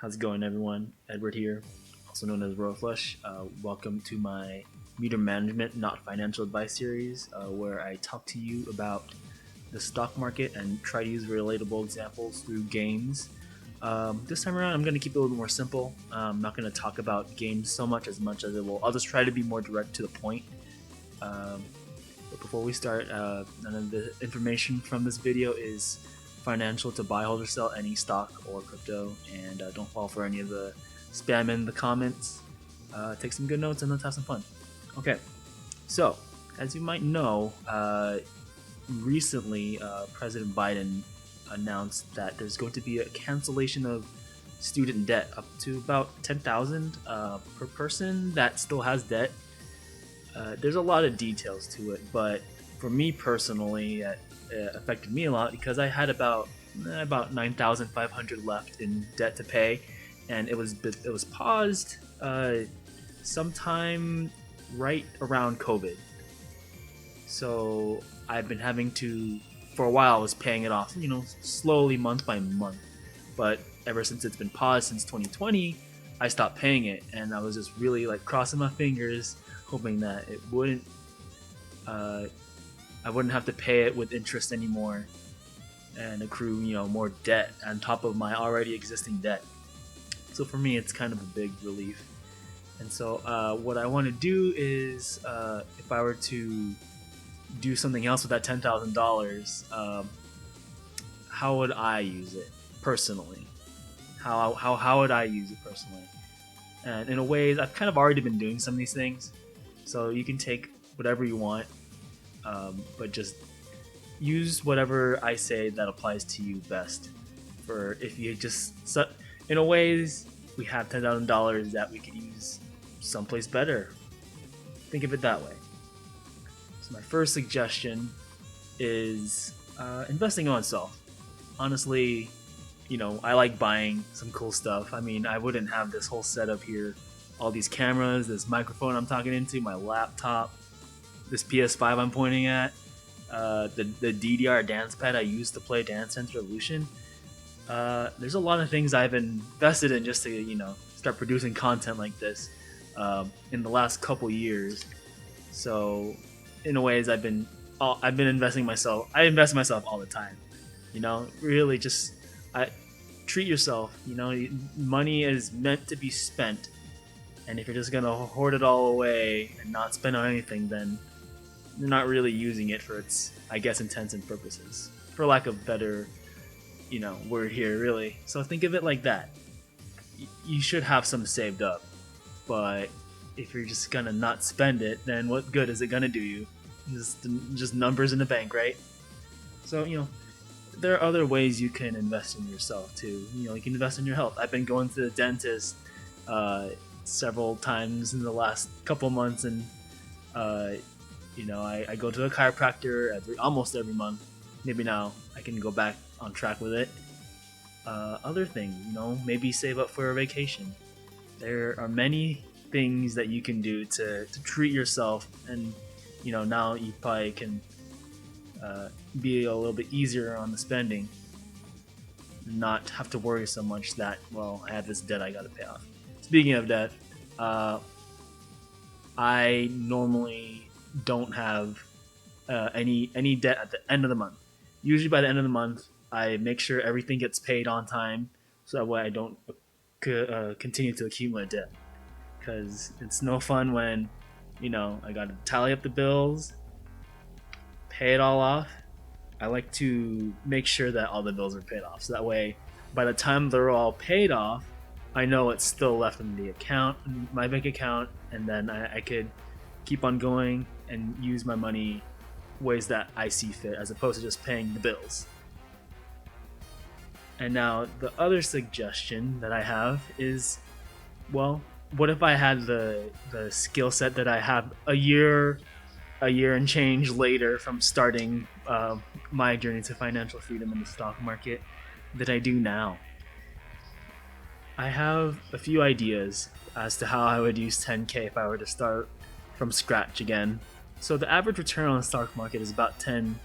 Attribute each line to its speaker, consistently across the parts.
Speaker 1: How's it going, everyone? Edward here, also known as RoyalFlush. Welcome to my meter management, not financial advice series, where I talk to you about the stock market and try to use relatable examples through games. This time around, I'm going to keep it a little more simple. I'm not going to talk about games so much as it will. I'll just try to be more direct to the point. But before we start, none of the information from this video is financial to buy, hold, or sell any stock or crypto, and don't fall for any of the spam in the comments. Take some good notes and let's have some fun. Okay, so as you might know, recently President Biden announced that there's going to be a cancellation of student debt up to about $10,000 per person that still has debt. There's a lot of details to it, but for me personally, it affected me a lot because I had about 9,500 left in debt to pay, and it was paused sometime right around COVID. So I've been having to, for a while, I was paying it off, slowly month by month. But ever since it's been paused since 2020, I stopped paying it, and I was just really crossing my fingers, hoping that it wouldn't. I wouldn't have to pay it with interest anymore and accrue, more debt on top of my already existing debt. So for me, it's kind of a big relief. And so what I want to do is, if I were to do something else with that $10,000, how would I use it personally? How would I use it personally? And in a way, I've kind of already been doing some of these things. So you can take whatever you want. But just use whatever I say that applies to you best. For if you just, in a ways, we have $10,000 that we could use someplace better. Think of it that way. So my first suggestion is investing in oneself. Honestly, I like buying some cool stuff. I mean, I wouldn't have this whole setup here, all these cameras, this microphone I'm talking into, my laptop, this PS5 I'm pointing at, the DDR dance pad I use to play Dance Dance Revolution. There's a lot of things I've invested in just to start producing content like this in the last couple years. So in a ways, I've been investing myself. I invest in myself all the time. Really just treat yourself. Money is meant to be spent, and if you're just gonna hoard it all away and not spend on anything, then you're not really using it for its, I guess, intents and purposes, for lack of better, word here, really. So think of it like that. You should have some saved up, but if you're just gonna not spend it, then what good is it gonna do you? Just numbers in the bank, right? So there are other ways you can invest in yourself too. You can invest in your health. I've been going to the dentist several times in the last couple months, and I go to a chiropractor almost every month. Maybe now I can go back on track with it. Other things, maybe save up for a vacation. There are many things that you can do to treat yourself, and now you probably can be a little bit easier on the spending, not have to worry so much that, well, I have this debt I gotta pay off. Speaking of debt, I normally don't have any debt at the end of the month. Usually by the end of the month, I make sure everything gets paid on time, so that way I don't continue to accumulate debt. Because it's no fun when, I gotta tally up the bills, pay it all off. I like to make sure that all the bills are paid off, so that way by the time they're all paid off, I know it's still left in the account, my bank account, and then I could keep on going and use my money ways that I see fit, as opposed to just paying the bills. And now the other suggestion that I have is, well, what if I had the skill set that I have a year and change later from starting my journey to financial freedom in the stock market that I do now? I have a few ideas as to how I would use 10K if I were to start from scratch again. So the average return on the stock market is about 10%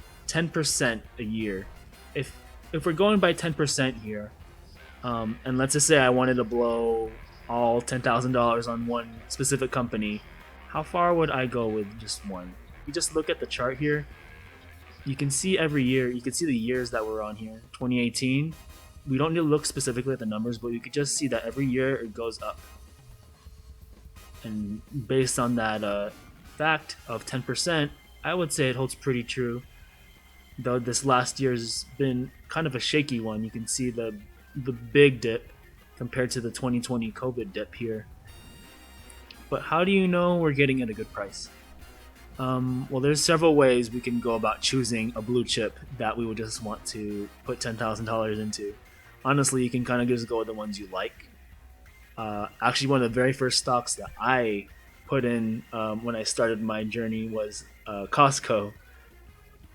Speaker 1: a year. If we're going by 10% here, And let's just say I wanted to blow all $10,000 on one specific company, how far would I go with just one? You just look at the chart here. You can see every year, you can see the years that we're on here. 2018, we don't need to look specifically at the numbers, but you could just see that every year it goes up. And based on that fact of 10%, I would say it holds pretty true. Though this last year's been kind of a shaky one. You can see the big dip compared to the 2020 COVID dip here. But how do you know we're getting at a good price? Well, there's several ways we can go about choosing a blue chip that we would just want to put $10,000 into. Honestly, you can kind of just go with the ones you like. Actually, one of the very first stocks that I put in when I started my journey was Costco.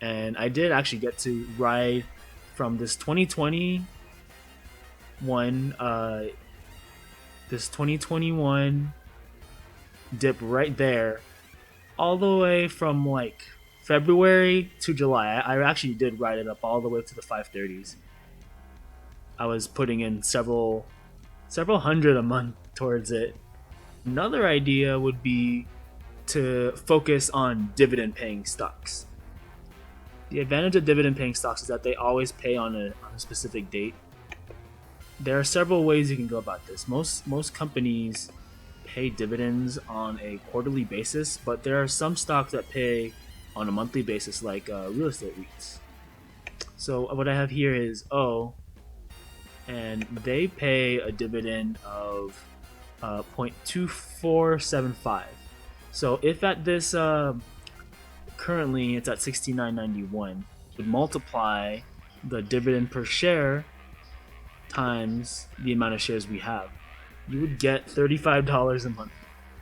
Speaker 1: And I did actually get to ride from this 2021 dip right there all the way from like February to July. I actually did ride it up all the way to the 530s. I was putting in several hundred a month towards it. Another idea would be to focus on dividend paying stocks. The advantage of dividend paying stocks is that they always pay on a specific date. There are several ways you can go about this. Most companies pay dividends on a quarterly basis, but there are some stocks that pay on a monthly basis, like real estate REITs. So what I have here is O, and they pay a dividend of 0.2475. So if at this currently it's at 69.91, would multiply the dividend per share times the amount of shares we have, you would get $35 a month.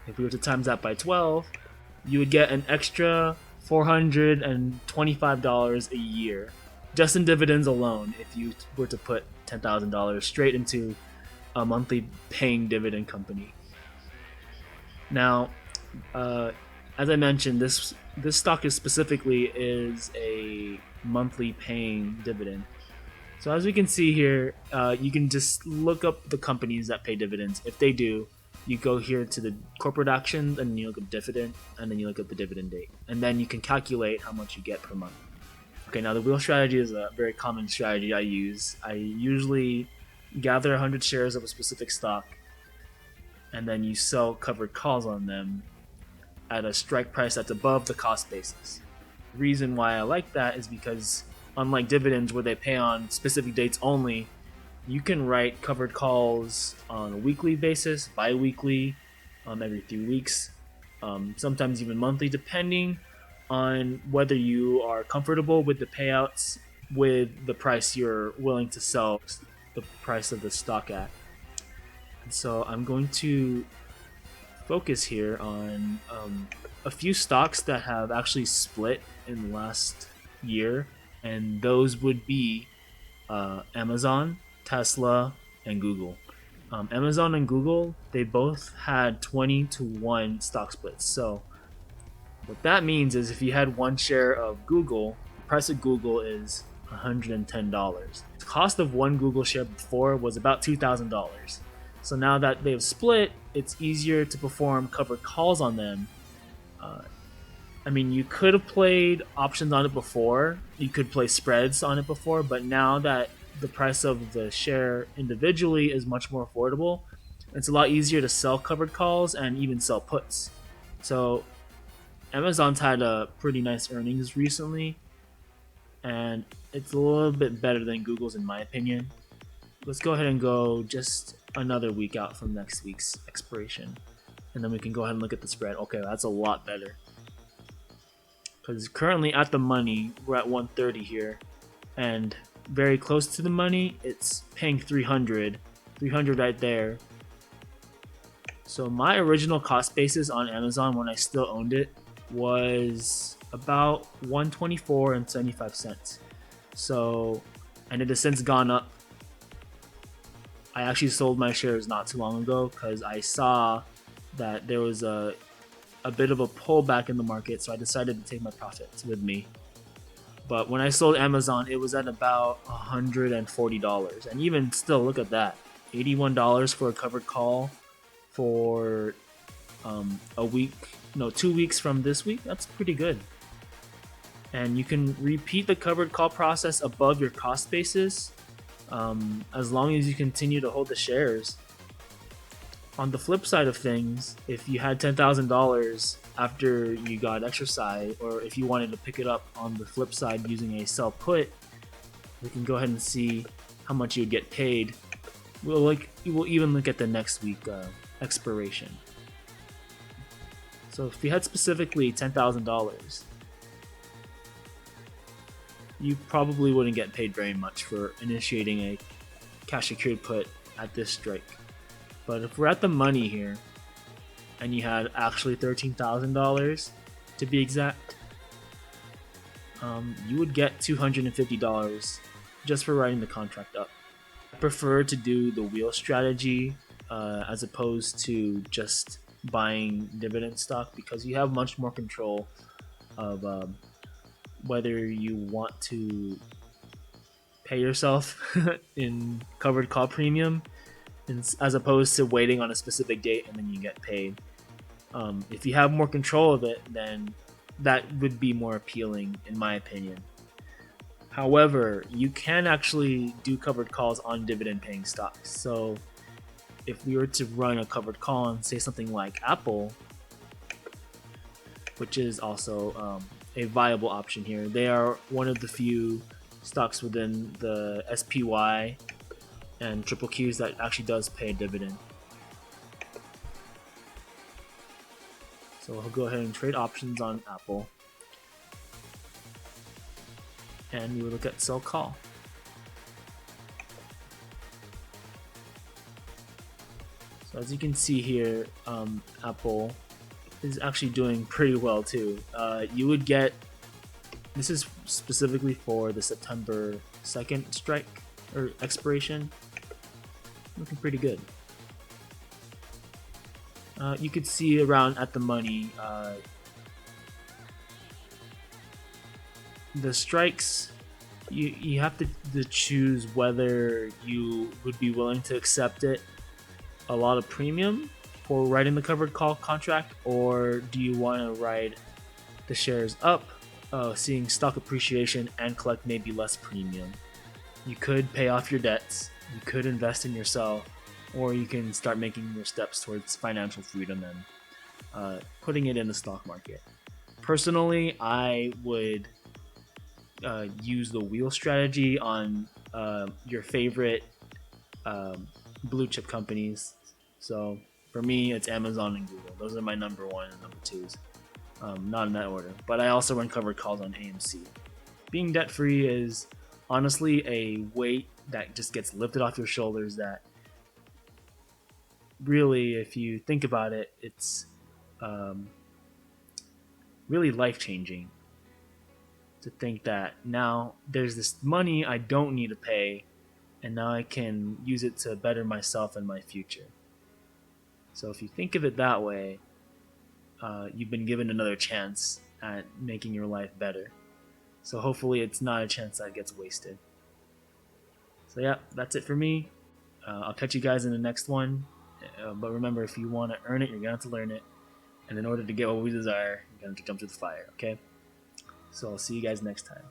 Speaker 1: If we were to times that by 12, you would get an extra $425 a year just in dividends alone if you were to put $10,000 straight into a monthly paying dividend company. Now, as I mentioned, this stock is specifically a monthly paying dividend. So as we can see here, you can just look up the companies that pay dividends. If they do, you go here to the corporate actions and you look up dividend, and then you look up the dividend date, and then you can calculate how much you get per month. Okay, now the wheel strategy is a very common strategy I use. I usually gather 100 shares of a specific stock, and then you sell covered calls on them at a strike price that's above the cost basis. The reason why I like that is because unlike dividends where they pay on specific dates only, you can write covered calls on a weekly basis, bi-weekly, every 3 weeks, sometimes even monthly, depending on whether you are comfortable with the payouts with the price you're willing to sell the price of the stock at. And so I'm going to focus here on a few stocks that have actually split in the last year, and those would be Amazon, Tesla, and Google. Amazon and Google, they both had 20-to-1 stock splits. So what that means is if you had one share of Google, the price of Google is $110. The cost of one Google share before was about $2,000. So now that they've split, it's easier to perform covered calls on them. I mean, you could have played options on it before, you could play spreads on it before, but now that the price of the share individually is much more affordable, it's a lot easier to sell covered calls and even sell puts. So Amazon's had a pretty nice earnings recently, and it's a little bit better than Google's in my opinion. Let's go ahead and go just another week out from next week's expiration, and then we can go ahead and look at the spread. Okay, that's a lot better, because currently at the money we're at 130 here, and very close to the money it's paying 300 right there. So my original cost basis on Amazon when I still owned it was about $124.75. So, and it has since gone up. I actually sold my shares not too long ago because I saw that there was a bit of a pullback in the market, so I decided to take my profits with me. But when I sold Amazon, it was at about $140, and even still, look at that, $81 for a covered call for a week, no, 2 weeks from this week. That's pretty good. And you can repeat the covered call process above your cost basis, as long as you continue to hold the shares. On the flip side of things, if you had $10,000 after you got exercise, or if you wanted to pick it up on the flip side using a sell put, we can go ahead and see how much you would get paid. We'll even look at the next week expiration. So if you had specifically $10,000, you probably wouldn't get paid very much for initiating a cash secured put at this strike. But if we're at the money here, and you had actually $13,000 to be exact, you would get $250 just for writing the contract up. I prefer to do the wheel strategy as opposed to just buying dividend stock, because you have much more control of whether you want to pay yourself in covered call premium, as opposed to waiting on a specific date and then you get paid. If you have more control of it, then that would be more appealing, in my opinion. However, you can actually do covered calls on dividend paying stocks. So if we were to run a covered call on, say, something like Apple, which is also a viable option here, they are one of the few stocks within the SPY and triple Qs that actually does pay a dividend. So we'll go ahead and trade options on Apple, and we will look at sell call. So as you can see here, Apple is actually doing pretty well too. You would get, this is specifically for the September 2nd strike or expiration, looking pretty good. You could see around at the money, the strikes, you have to choose whether you would be willing to accept it a lot of premium for writing the covered call contract, or do you want to ride the shares up, seeing stock appreciation and collect maybe less premium. You could pay off your debts, you could invest in yourself, or you can start making your steps towards financial freedom and putting it in the stock market. Personally, I would use the wheel strategy on your favorite blue chip companies. So for me, it's Amazon and Google. Those are my number one and number twos. Not in that order. But I also run covered calls on AMC. Being debt free is honestly a weight that just gets lifted off your shoulders that really, if you think about it, it's really life-changing to think that now there's this money I don't need to pay, and now I can use it to better myself and my future. So if you think of it that way, you've been given another chance at making your life better. So hopefully it's not a chance that gets wasted. So yeah, that's it for me. I'll catch you guys in the next one. But remember, if you want to earn it, you're going to have to learn it. And in order to get what we desire, you're going to have to jump through the fire, okay? So I'll see you guys next time.